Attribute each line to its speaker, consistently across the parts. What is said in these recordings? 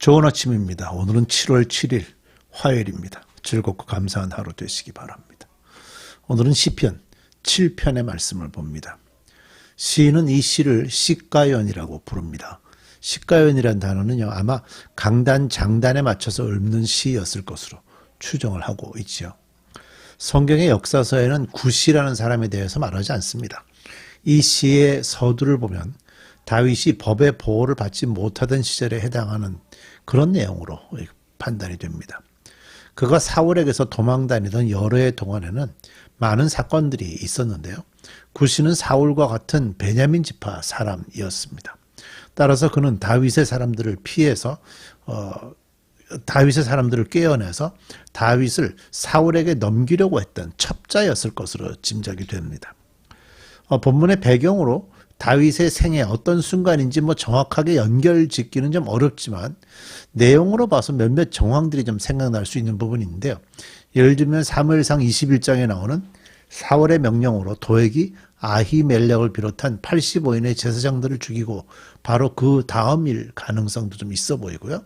Speaker 1: 좋은 아침입니다. 오늘은 7월 7일 화요일입니다. 즐겁고 감사한 하루 되시기 바랍니다. 오늘은 시편 7편의 말씀을 봅니다. 시인은 이 시를 시가연이라고 부릅니다. 시가연이라는 단어는요, 아마 강단, 장단에 맞춰서 읊는 시였을 것으로 추정을 하고 있지요. 성경의 역사서에는 구시라는 사람에 대해서 말하지 않습니다. 이 시의 서두를 보면 다윗이 법의 보호를 받지 못하던 시절에 해당하는 그런 내용으로 판단이 됩니다. 그가 사울에게서 도망다니던 여러 해 동안에는 많은 사건들이 있었는데요. 구시는 사울과 같은 베냐민 지파 사람이었습니다. 따라서 그는 다윗의 사람들을 피해서 다윗의 사람들을 깨어내서 다윗을 사울에게 넘기려고 했던 첩자였을 것으로 짐작이 됩니다. 본문의 배경으로 다윗의 생애 어떤 순간인지 정확하게 연결짓기는 좀 어렵지만 내용으로 봐서 몇몇 정황들이 좀 생각날 수 있는 부분인데요. 예를 들면 사무엘상 21장에 나오는 사울의 명령으로 도액이 아히멜렉을 비롯한 85인의 제사장들을 죽이고 바로 그 다음일 가능성도 좀 있어 보이고요.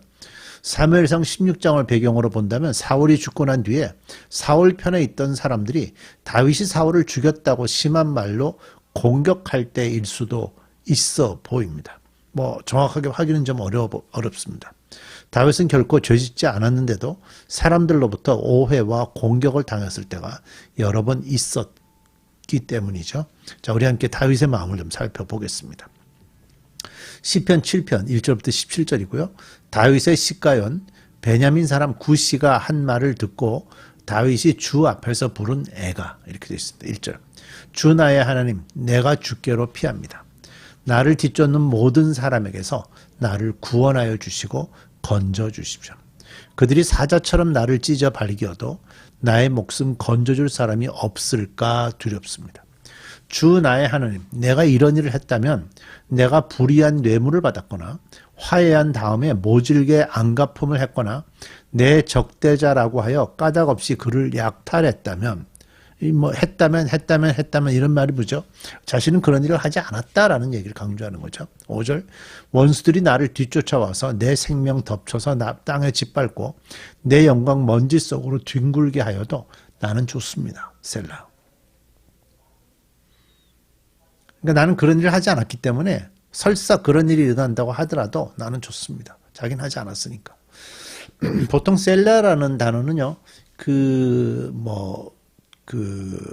Speaker 1: 사무엘상 16장을 배경으로 본다면 사울이 죽고 난 뒤에 사울 편에 있던 사람들이 다윗이 사울을 죽였다고 심한 말로 공격할 때일 수도 있어 보입니다. 정확하게 확인은 좀 어렵습니다. 다윗은 결코 죄짓지 않았는데도 사람들로부터 오해와 공격을 당했을 때가 여러 번 있었기 때문이죠. 자, 우리 함께 다윗의 마음을 좀 살펴보겠습니다. 시편 7편 1절부터 17절이고요. 다윗의 시가연, 베냐민 사람 구시가 한 말을 듣고 다윗이 주 앞에서 부른 애가 이렇게 되어 있습니다. 1절. 주 나의 하나님, 내가 주께로 피합니다. 나를 뒤쫓는 모든 사람에게서 나를 구원하여 주시고 건져 주십시오. 그들이 사자처럼 나를 찢어 발기어도 나의 목숨 건져줄 사람이 없을까 두렵습니다. 주 나의 하나님, 내가 이런 일을 했다면 내가 불의한 뇌물을 받았거나 화해한 다음에 모질게 안갚음을 했거나 내 적대자라고 하여 까닭없이 그를 약탈했다면 했다면 이런 말이 뭐죠? 자신은 그런 일을 하지 않았다라는 얘기를 강조하는 거죠. 5절. 원수들이 나를 뒤쫓아와서 내 생명 덮쳐서 나 땅에 짓밟고 내 영광 먼지 속으로 뒹굴게 하여도 나는 좋습니다. 셀라. 그러니까 나는 그런 일을 하지 않았기 때문에 설사 그런 일이 일어난다고 하더라도 나는 좋습니다. 자기는 하지 않았으니까. 보통 셀라라는 단어는요,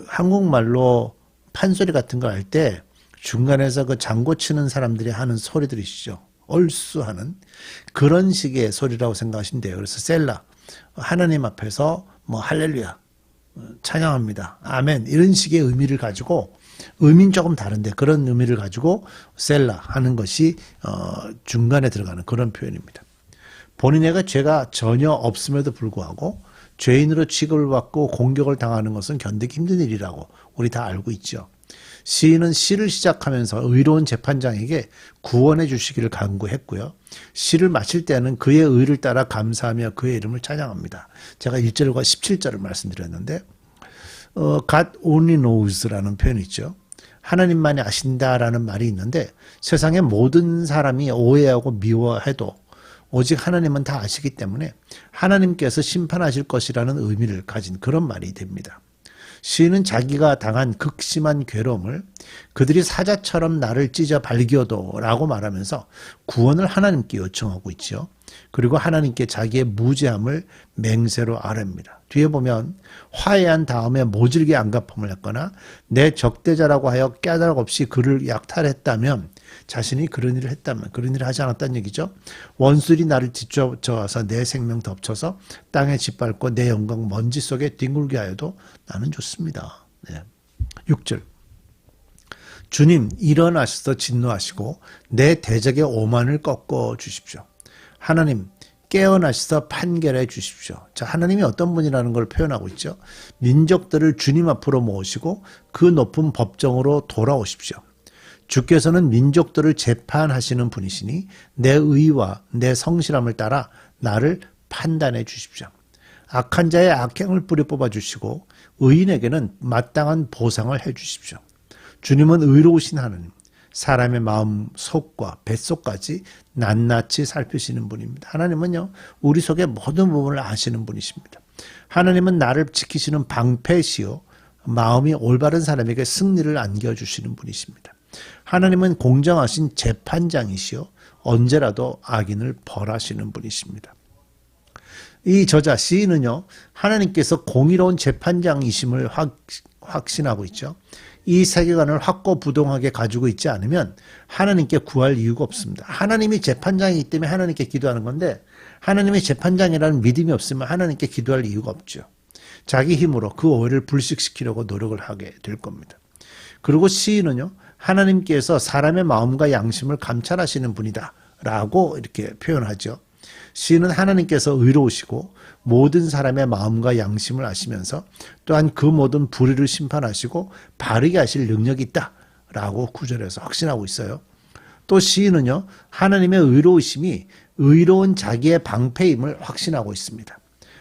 Speaker 1: 한국말로 판소리 같은 거 할 때 중간에서 그 장고 치는 사람들이 하는 소리들이시죠. 얼쑤하는 그런 식의 소리라고 생각하시면 돼요. 그래서 셀라, 하나님 앞에서 할렐루야, 찬양합니다, 아멘 이런 식의 의미를 가지고, 의미는 조금 다른데 그런 의미를 가지고 셀라 하는 것이 중간에 들어가는 그런 표현입니다. 본인에게 죄가 전혀 없음에도 불구하고 죄인으로 취급을 받고 공격을 당하는 것은 견디기 힘든 일이라고 우리 다 알고 있죠. 시인은 시를 시작하면서 의로운 재판장에게 구원해 주시기를 간구했고요. 시를 마칠 때는 그의 의를 따라 감사하며 그의 이름을 찬양합니다. 제가 1절과 17절을 말씀드렸는데 God only knows라는 표현이 있죠. 하나님만이 아신다라는 말이 있는데 세상의 모든 사람이 오해하고 미워해도 오직 하나님은 다 아시기 때문에 하나님께서 심판하실 것이라는 의미를 가진 그런 말이 됩니다. 시인은 자기가 당한 극심한 괴로움을 그들이 사자처럼 나를 찢어 발기어도 라고 말하면서 구원을 하나님께 요청하고 있죠. 그리고 하나님께 자기의 무죄함을 맹세로 아뢰입니다. 뒤에 보면 화해한 다음에 모질게 안갚음을 했거나 내 적대자라고 하여 까닭 없이 그를 약탈했다면, 자신이 그런 일을 했다면, 그런 일을 하지 않았다는 얘기죠. 원수들이 나를 뒤쫓아와서 내 생명 덮쳐서 땅에 짓밟고 내 영광 먼지 속에 뒹굴게 하여도 나는 좋습니다. 6절. 주님, 일어나셔서 진노하시고 내 대적의 오만을 꺾어 주십시오. 하나님, 깨어나셔서 판결해 주십시오. 자, 하나님이 어떤 분이라는 걸 표현하고 있죠. 민족들을 주님 앞으로 모으시고 그 높은 법정으로 돌아오십시오. 주께서는 민족들을 재판하시는 분이시니 내 의와 내 성실함을 따라 나를 판단해 주십시오. 악한 자의 악행을 뿌리 뽑아 주시고 의인에게는 마땅한 보상을 해 주십시오. 주님은 의로우신 하나님, 사람의 마음 속과 뱃속까지 낱낱이 살피시는 분입니다. 하나님은요, 우리 속의 모든 부분을 아시는 분이십니다. 하나님은 나를 지키시는 방패시요, 마음이 올바른 사람에게 승리를 안겨주시는 분이십니다. 하나님은 공정하신 재판장이시요, 언제라도 악인을 벌하시는 분이십니다. 이 저자 시인은요, 하나님께서 공의로운 재판장이심을 확신하고 있죠. 이 세계관을 확고부동하게 가지고 있지 않으면 하나님께 구할 이유가 없습니다. 하나님이 재판장이기 때문에 하나님께 기도하는 건데, 하나님이 재판장이라는 믿음이 없으면 하나님께 기도할 이유가 없죠. 자기 힘으로 그 오해를 불식시키려고 노력을 하게 될 겁니다. 그리고 시인은요, 하나님께서 사람의 마음과 양심을 감찰하시는 분이다 라고 이렇게 표현하죠. 시인은 하나님께서 의로우시고 모든 사람의 마음과 양심을 아시면서 또한 그 모든 불의를 심판하시고 바르게 하실 능력이 있다라고 구절에서 확신하고 있어요. 또 시인은요, 하나님의 의로우심이 의로운 자기의 방패임을 확신하고 있습니다.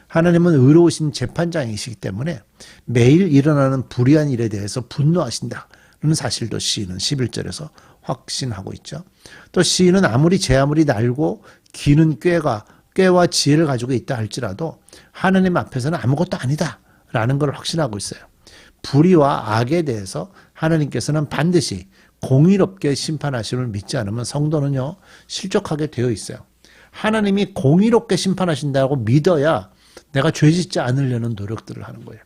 Speaker 1: 하나님은 의로우신 재판장이시기 때문에 매일 일어나는 불의한 일에 대해서 분노하신다는 사실도 시인은 11절에서 확신하고 있죠. 또 시인은 아무리 제 아무리 날고 기는 꾀와 지혜를 가지고 있다 할지라도 하나님 앞에서는 아무것도 아니다라는 걸 확신하고 있어요. 불의와 악에 대해서 하나님께서는 반드시 공의롭게 심판하심을 믿지 않으면 성도는요, 실족하게 되어 있어요. 하나님이 공의롭게 심판하신다고 믿어야 내가 죄짓지 않으려는 노력들을 하는 거예요.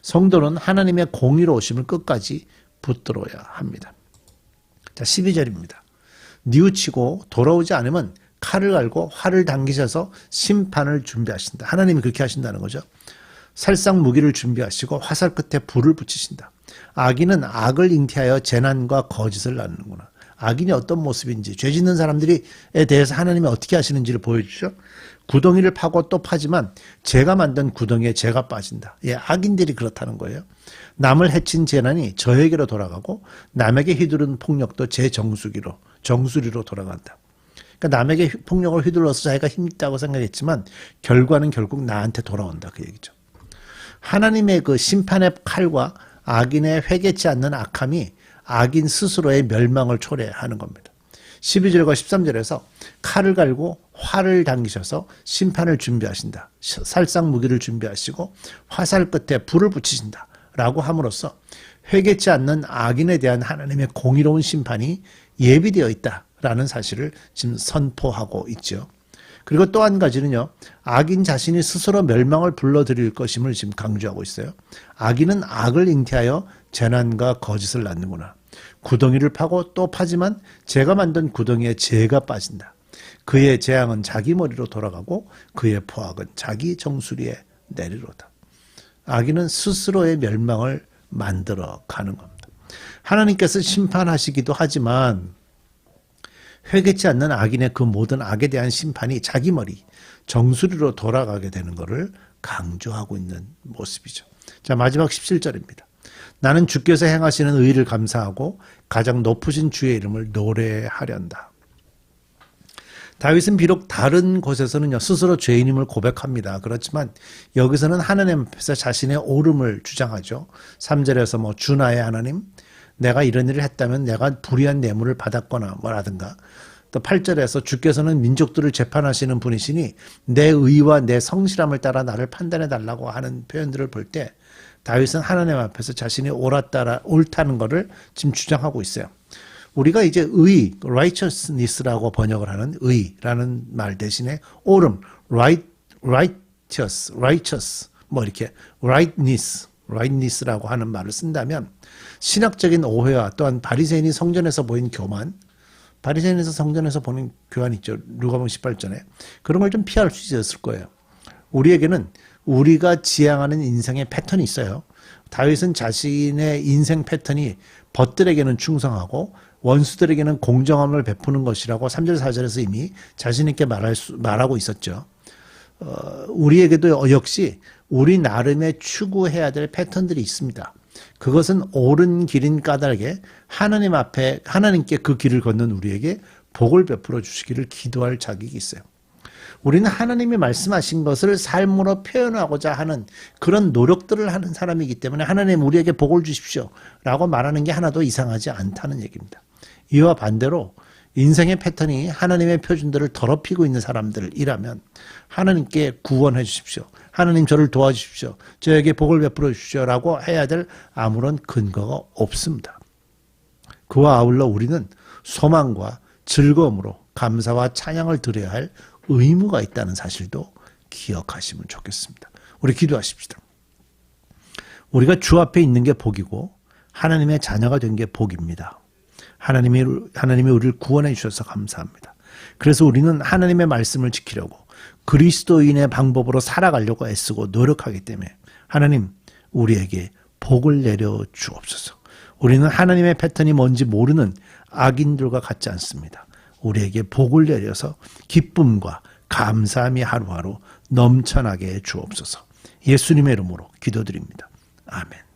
Speaker 1: 성도는 하나님의 공의로우심을 끝까지 붙들어야 합니다. 자, 12절입니다. 뉘우치고 돌아오지 않으면 칼을 갈고 활을 당기셔서 심판을 준비하신다. 하나님이 그렇게 하신다는 거죠. 살상 무기를 준비하시고 화살 끝에 불을 붙이신다. 악인은 악을 잉태하여 재난과 거짓을 낳는구나. 악인이 어떤 모습인지, 죄 짓는 사람들에 대해서 하나님이 어떻게 하시는지를 보여주죠. 구덩이를 파고 또 파지만 제가 만든 구덩이에 제가 빠진다. 예, 악인들이 그렇다는 거예요. 남을 해친 재난이 저에게로 돌아가고 남에게 휘두른 폭력도 제 정수리로 돌아간다. 그러니까 남에게 폭력을 휘둘러서 자기가 힘있다고 생각했지만 결과는 결국 나한테 돌아온다, 그 얘기죠. 하나님의 그 심판의 칼과 악인의 회개치 않는 악함이 악인 스스로의 멸망을 초래하는 겁니다. 12절과 13절에서 칼을 갈고 활을 당기셔서 심판을 준비하신다. 살상 무기를 준비하시고 화살 끝에 불을 붙이신다 라고 함으로써 회개치 않는 악인에 대한 하나님의 공의로운 심판이 예비되어 있다라는 사실을 지금 선포하고 있죠. 그리고 또 한 가지는요, 악인 자신이 스스로 멸망을 불러들일 것임을 지금 강조하고 있어요. 악인은 악을 잉태하여 재난과 거짓을 낳는구나. 구덩이를 파고 또 파지만 제가 만든 구덩이에 제가 빠진다. 그의 재앙은 자기 머리로 돌아가고 그의 포악은 자기 정수리에 내리로다. 악인은 스스로의 멸망을 만들어 가는 겁니다. 하나님께서 심판하시기도 하지만 회개치 않는 악인의 그 모든 악에 대한 심판이 자기 머리, 정수리로 돌아가게 되는 것을 강조하고 있는 모습이죠. 자, 마지막 17절입니다. 나는 주께서 행하시는 의를 감사하고 가장 높으신 주의 이름을 노래하련다. 다윗은 비록 다른 곳에서는요, 스스로 죄인임을 고백합니다. 그렇지만 여기서는 하나님 앞에서 자신의 옳음을 주장하죠. 3절에서 주 나의 하나님, 내가 이런 일을 했다면 내가 불의한 뇌물을 받았거나 뭐라든가, 또 8절에서 주께서는 민족들을 재판하시는 분이시니 내 의와 내 성실함을 따라 나를 판단해 달라고 하는 표현들을 볼 때 다윗은 하나님 앞에서 자신이 옳다는 것을 지금 주장하고 있어요. 우리가 이제 의, righteousness라고 번역을 하는 의라는 말 대신에 옳음, righteous, 뭐 이렇게 rightness라고 하는 말을 쓴다면 신학적인 오해와 또한 바리새인이 성전에서 보인 교만, 바리새인에서 성전에서 보는 교환 있죠. 누가복음 18절에. 그런 걸 좀 피할 수 있었을 거예요. 우리에게는 우리가 지향하는 인생의 패턴이 있어요. 다윗은 자신의 인생 패턴이 벗들에게는 충성하고 원수들에게는 공정함을 베푸는 것이라고 3절 4절에서 이미 자신 있게 말하고 있었죠. 우리에게도 역시 우리 나름의 추구해야 될 패턴들이 있습니다. 그것은 옳은 길인 까닭에 하나님 앞에 하나님께 그 길을 걷는 우리에게 복을 베풀어 주시기를 기도할 자격이 있어요. 우리는 하나님이 말씀하신 것을 삶으로 표현하고자 하는 그런 노력들을 하는 사람이기 때문에 하나님 우리에게 복을 주십시오 라고 말하는 게 하나도 이상하지 않다는 얘기입니다. 이와 반대로 인생의 패턴이 하나님의 표준들을 더럽히고 있는 사람들이라면 하나님께 구원해 주십시오. 하나님 저를 도와주십시오. 저에게 복을 베풀어 주십시오라고 해야 될 아무런 근거가 없습니다. 그와 아울러 우리는 소망과 즐거움으로 감사와 찬양을 드려야 할 의무가 있다는 사실도 기억하시면 좋겠습니다. 우리 기도하십시다. 우리가 주 앞에 있는 게 복이고 하나님의 자녀가 된 게 복입니다. 하나님이 우리를 구원해 주셔서 감사합니다. 그래서 우리는 하나님의 말씀을 지키려고 그리스도인의 방법으로 살아가려고 애쓰고 노력하기 때문에 하나님 우리에게 복을 내려 주옵소서. 우리는 하나님의 패턴이 뭔지 모르는 악인들과 같지 않습니다. 우리에게 복을 내려서 기쁨과 감사함이 하루하루 넘쳐나게 해 주옵소서. 예수님의 이름으로 기도드립니다. 아멘.